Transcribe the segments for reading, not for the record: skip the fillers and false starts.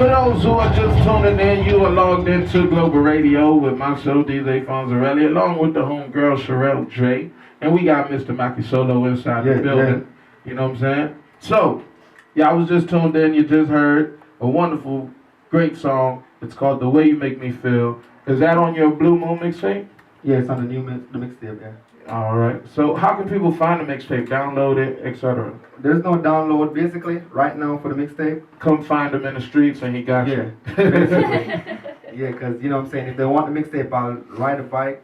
For those who are just tuning in, you are logged into Global Radio with myself, DJ Fonzarelly, along with the homegirl Charelle J. And we got Mr. Mackey Solo inside the building. Yeah. You know what I'm saying? So, y'all was just tuned in. You just heard a wonderful, great song. It's called The Way You Make Me Feel. Is that on your Blue Moon mixtape? Yeah, it's on the mixtape, yeah. All right. So how can people find the mixtape, download it, etc.? There's no download, basically, right now for the mixtape. Come find him in the streets and he got you. Yeah, because, you know what I'm saying, if they want the mixtape, I'll ride a bike,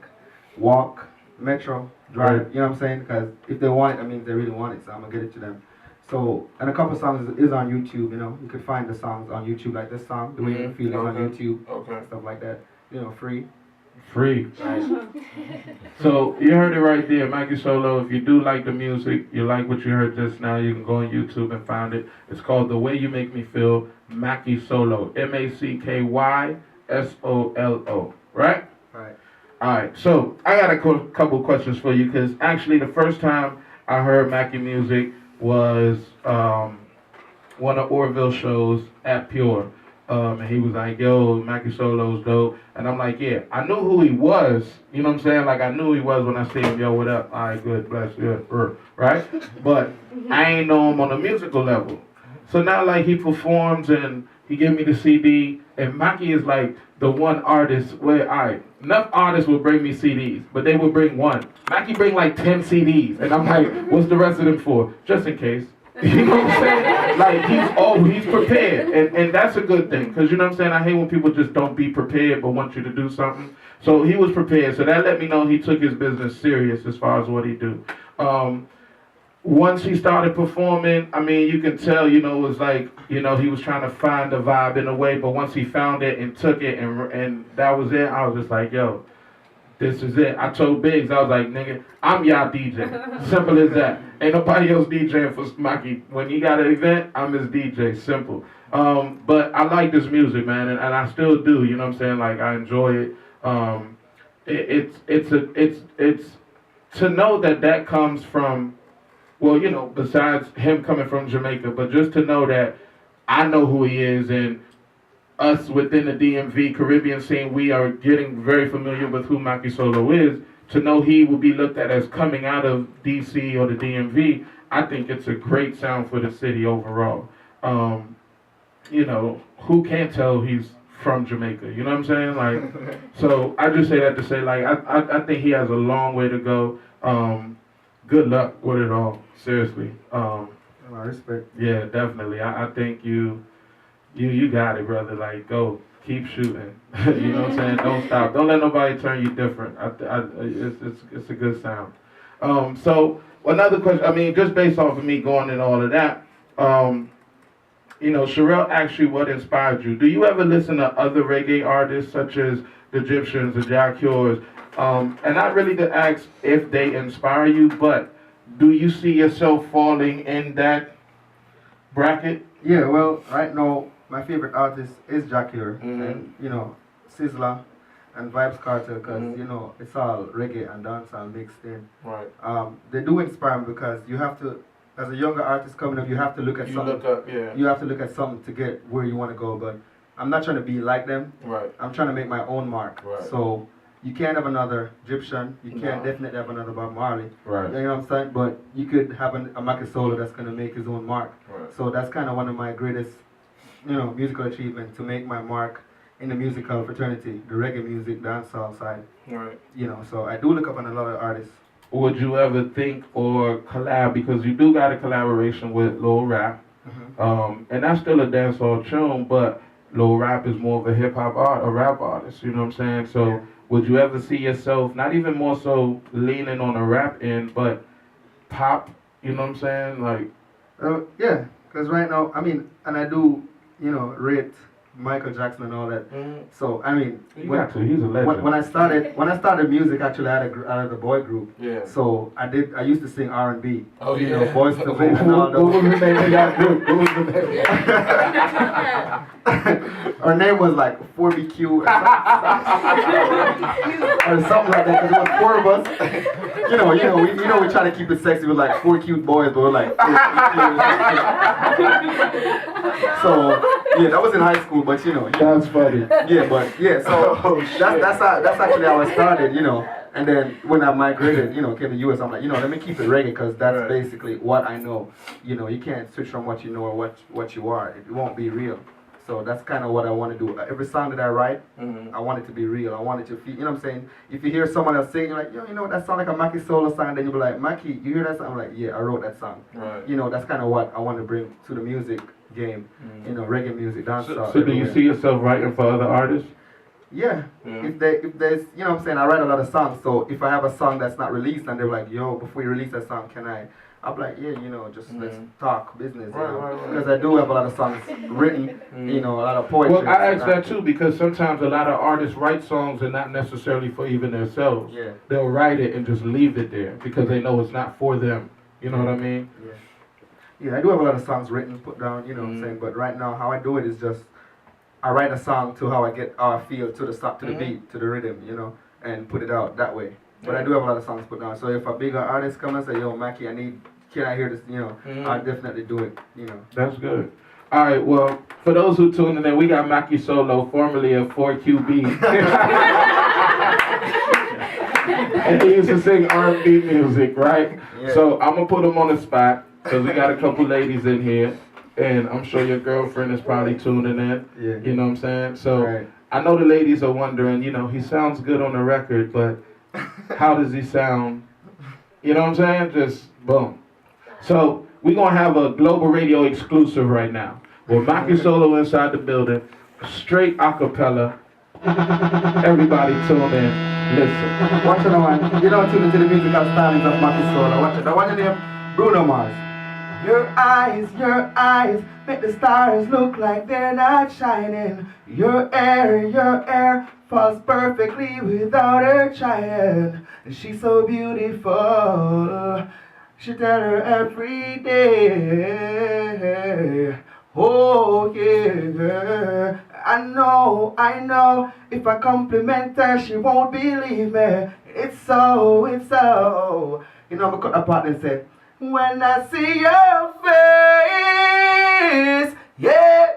walk, metro, drive, you know what I'm saying? Because if they want it, that means they really want it, so I'm going to get it to them. So, and a couple songs is on YouTube, you know. You can find the songs on YouTube, like this song, The Way You Feel, is on YouTube, stuff like that. You know, free. Free. Right. So you heard it right there, Mackey Solo. If you do like the music, you like what you heard just now, you can go on YouTube and find it. It's called The Way You Make Me Feel, Mackey Solo. MackeySolo. Right? Right. All right. So I got a couple questions for you because actually the first time I heard Mackey music was one of Orville's shows at Pure. And he was like, yo, Mackey Solo's dope. And I'm like, yeah, I knew who he was. You know what I'm saying? Like, I knew who he was when I see him. Yo, what up? All right, good, bless, good, right? But I ain't know him on a musical level. So now, like, he performs and he give me the CD. And Mackey is like the one artist where, enough artists would bring me CDs, but they would bring one. Mackey bring like 10 CDs. And I'm like, what's the rest of them for? Just in case. You know what I'm saying? Like, he's prepared. And that's a good thing. Because, you know what I'm saying? I hate when people just don't be prepared but want you to do something. So he was prepared. So that let me know he took his business serious as far as what he do. Once he started performing, I mean, you can tell, you know, it was like, you know, he was trying to find the vibe in a way. But once he found it and took it and that was it, I was just like, yo, this is it. I told Biggs, I was like, nigga, I'm y'all DJ. Simple as that. Ain't nobody else DJing for Mackey. When he got an event, I'm his DJ. Simple. But I like this music, man, and I still do. You know what I'm saying? Like, I enjoy it. It's to know that comes from, well, you know, besides him coming from Jamaica, but just to know that I know who he is and us within the DMV Caribbean scene, we are getting very familiar with who Mackey Solo is. To know he will be looked at as coming out of DC or the DMV, I think it's a great sound for the city overall. You know, who can't tell he's from Jamaica? You know what I'm saying? Like, so I just say that to say, like, I think he has a long way to go. Good luck with it all. Seriously. Respect. Yeah, definitely. I think you got it, brother. Like, go. Keep shooting. You know what I'm saying? Don't stop. Don't let nobody turn you different. It's a good sound. So another question, I mean, just based off of me going and all of that, you know, Charelle asked you what inspired you. Do you ever listen to other reggae artists such as the Egyptians, the Jacures? And not really to ask if they inspire you, but do you see yourself falling in that bracket? Yeah, well, right now, my favorite artist is Jacure, and, you know, Sizzla and Vibes Cartel, because, you know, it's all reggae and dancehall mixed in. Right. They do inspire me because you have to, as a younger artist coming up, you have to look at something. You have to look at something to get where you want to go, but I'm not trying to be like them. Right. I'm trying to make my own mark. Right. So you can't have another Egyptian. You can't definitely have another Bob Marley. Right. You know what I'm saying? But you could have a Mackey Solo that's going to make his own mark. Right. So that's kind of one of my greatest, you know, musical achievements, to make my mark in the musical fraternity, the reggae music, dancehall side. Right. You know, so I do look up on a lot of artists. Would you ever think or collab, because you do got a collaboration with Lil Rap, and that's still a dancehall tune, but Lil Rap is more of a hip-hop art, a rap artist, you know what I'm saying? So would you ever see yourself, not even more so leaning on a rap end, but pop, you know what I'm saying? Like, yeah, because right now, I mean, and I do, you know, rate Michael Jackson and all that. So I mean, he's a legend. When I started music, actually, I had a boy group. Yeah. So I used to sing R&B. Oh yeah. You know, Boys to Men and all that. What was the name of that group? What was the name? Her name was like 4BQ or something like that, because there was 4 of us. we try to keep it sexy with like 4 cute boys, but we're like. So yeah, that was in high school, but That's funny. Yeah, but yeah, so that's actually how I started, And then when I migrated, came to the US, I'm like, let me keep it reggae because that's basically what I know. You can't switch from what you know or what you are. It won't be real. So that's kind of what I want to do. Every song that I write, I want it to be real. I want it to feel, you know what I'm saying? If you hear someone else sing, you're like, that sounds like a Mackey Solo song. Then you'll be like, Mackey, you hear that song? I'm like, yeah, I wrote that song. Right. That's kind of what I want to bring to the music game. Reggae music, dancehall. So do you see yourself writing for other artists? Yeah. If there's, you know what I'm saying, I write a lot of songs, so if I have a song that's not released and they're like, yo, before you release that song, can I? I'm like, yeah, just let's talk business, because I do have a lot of songs written, a lot of poetry. Well, I ask that too, because sometimes a lot of artists write songs and not necessarily for even themselves. Yeah. They'll write it and just leave it there because they know it's not for them. You know what I mean? Yeah, I do have a lot of songs written, put down, you know what I'm saying, but right now how I do it is just, I write a song to how I feel to the to the beat, to the rhythm, and put it out that way. But I do have a lot of songs put down. So if a bigger artist comes and say, yo, Mackey, can I hear this, I'll definitely do it, That's good. All right, well, for those who tuning in, we got Mackey Solo, formerly of 4QB. And he used to sing R&B music, right? Yeah. So I'm going to put him on the spot because we got a couple ladies in here. And I'm sure your girlfriend is probably tuning in. Yeah. You know what I'm saying? So right. I know the ladies are wondering, he sounds good on the record, but how does he sound? You know what I'm saying? Just boom. So we're going to have a Global Radio exclusive right now. With Mackey Solo inside the building, straight a cappella. Everybody tune in, listen. Watch it on. You don't tune into the musical stylings of Mackey Solo. Watch it. Now what's your name? Bruno Mars. Your eyes make the stars look like they're not shining. Your air falls perfectly without her trying. She's so beautiful, she tell her every day. Oh yeah, I know, if I compliment her, she won't believe me. It's so. I'm gonna cut apart and say, when I see your face, yeah,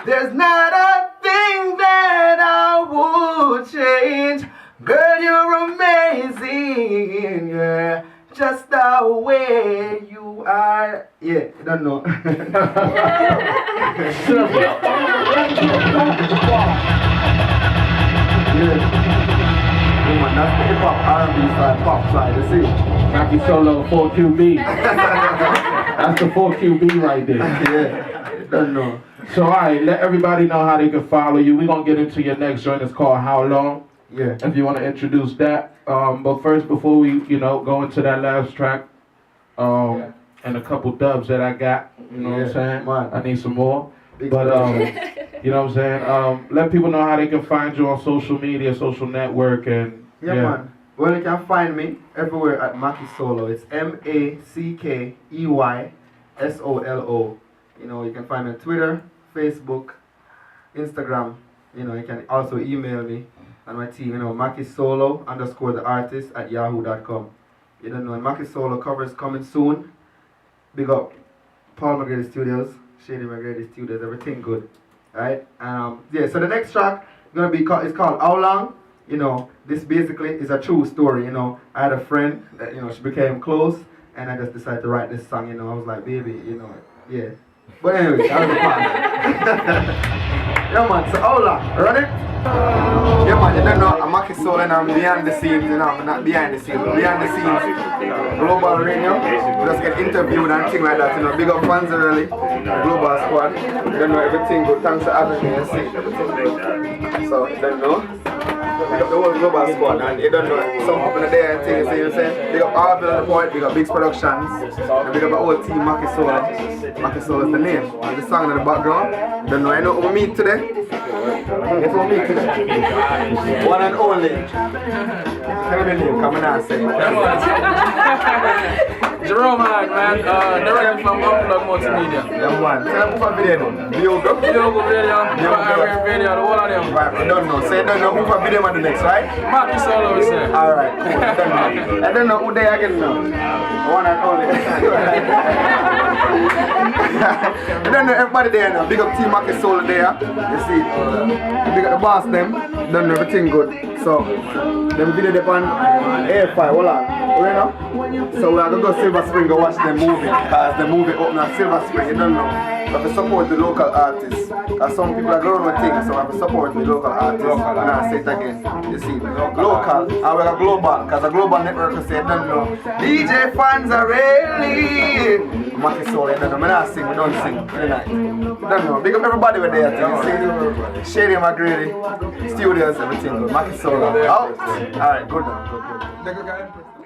there's not a thing that I would change. Girl, you're amazing, yeah, just the way you are. Yeah, I don't know. That's the hip-hop R&B side, pop side, you see? Mackey Solo 4QB. That's the 4QB right there. Yeah, don't know. So, all right, let everybody know how they can follow you. We're going to get into your next joint. It's called How Long? Yeah. If you want to introduce that. But first, before we, go into that last track, and a couple dubs that I got, you know what I'm saying? Man. I need some more. But, you know what I'm saying? Let people know how they can find you on social media, social network, and yeah, man. Well, you can find me everywhere at Mackey Solo. It's MackeySolo. You can find me on Twitter, Facebook, Instagram. You can also email me and my team. Mackey Solo _the_artist at yahoo.com. You don't know. And Mackey Solo covers coming soon. Big up Paul McGrady Studios, Shady McGrady Studios. Everything good, right? So the next track it's called How Long. This basically is a true story, I had a friend that, she became close, and I just decided to write this song, I was like, baby, yeah. But anyway, that was the part. Yeah, man, so how long? Run it? Yeah, man, you don't know, I'm Mackey Solo and I'm behind the scenes, I'm not behind the scenes, but behind the scenes, Global Radio, just get interviewed and things like that, big up Fonzarelly, Global Squad, you don't know everything, but thanks for having me, you see, everything. So, you don't know. Big up the whole Global Squad, and you don't know some people are there and things, you see what I'm saying? Big up all the point, big up Big Productions, and big up the whole team Mackey Solo. Mackey Solo is the name, and the song in the background. You don't know, I know who we meet today. Guess who we meet today? One and only. Tell me the name, come on and say it. Jerome man, directly from Unplug Multimedia. Yeah, man. Tell them who for video now. Diogo video, the whole of them. Right, I don't know. Say I don't know who for video man the next, right? Mackey Solo, we say. Alright, cool. I don't know who they again now. One and only. I don't know everybody there now. Big up Team Mackey Solo there. You see, big up the boss them. Don't know everything good. So, them video they on AFI, hold on. You know? So we are going to go Silver Spring go watch the movie. Because the movie open at Silver Spring, you don't know. We have to support the local artists. Because some people are going with things, so we have to support the local artists. And I say it again. You see, local, and we are global. Because a global network will say, you don't know. DJ Fonzarelly. Mackey Solo, you don't know. I don't sing, we don't sing tonight. You don't know. Big up everybody with there. You see, Shady McGrady, studios, everything. Mackey Solo, out. Alright, good now. Good.